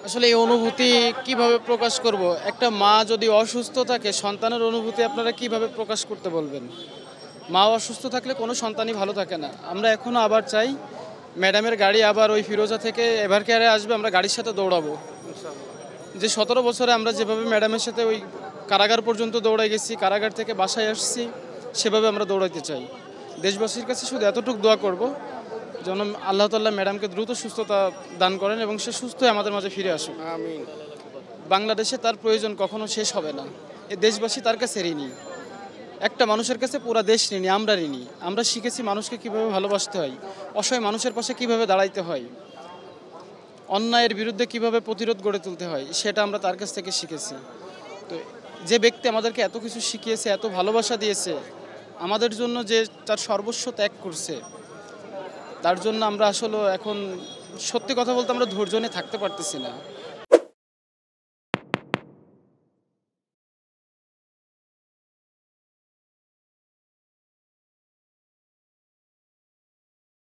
আসলে এই অনুভূতি কিভাবে প্রকাশ করব? একটা মা যদি অসুস্থ থাকে সন্তানের অনুভূতি আপনারা কিভাবে প্রকাশ করতে বলবেন? মা অসুস্থ থাকলে কোনো সন্তানই ভালো থাকে না। আমরা এখনো আবার চাই ম্যাডামের গাড়ি আবার ওই ফিরোজা থেকে এভার কেয়ারে আসবে, আমরা গাড়ির সাথে দৌড়াবো। যে ১৭ বছরে আমরা যেভাবে ম্যাডামের সাথে ওই কারাগার পর্যন্ত দৌড়াই গেছি, কারাগার থেকে বাসায় আসছি, সেভাবে আমরা দৌড়াইতে চাই। দেশবাসীর কাছে শুধু এতটুকু দোয়া করব যেন আল্লাহ তাআলা ম্যাডামকে দ্রুত সুস্থতা দান করেন এবং সে সুস্থ হয়ে আমাদের মাঝে ফিরে আসুক। আমিন। বাংলাদেশে তার প্রয়োজন কখনো শেষ হবে না। এ দেশবাসী তার কাছে ঋণী। একটা মানুষের কাছে পুরা দেশ ঋণী, আমরা ঋণী। আমরা শিখেছি মানুষকে কিভাবে ভালোবাসতে হয়, অসহায় মানুষের পাশে কিভাবে দাঁড়াইতে হয়, অন্যায়ের বিরুদ্ধে কিভাবে প্রতিরোধ গড়ে তুলতে হয়, সেটা আমরা তার কাছ থেকে শিখেছি। তো যে ব্যক্তি আমাদেরকে এত কিছু শিখিয়েছে, এত ভালোবাসা দিয়েছে, আমাদের জন্য যে তার সর্বস্ব ত্যাগ করছে, তার জন্য আমরা আসলে এখন সত্যি কথা বলতে আমরা ধৈর্য নিয়ে থাকতে পারতেছি না।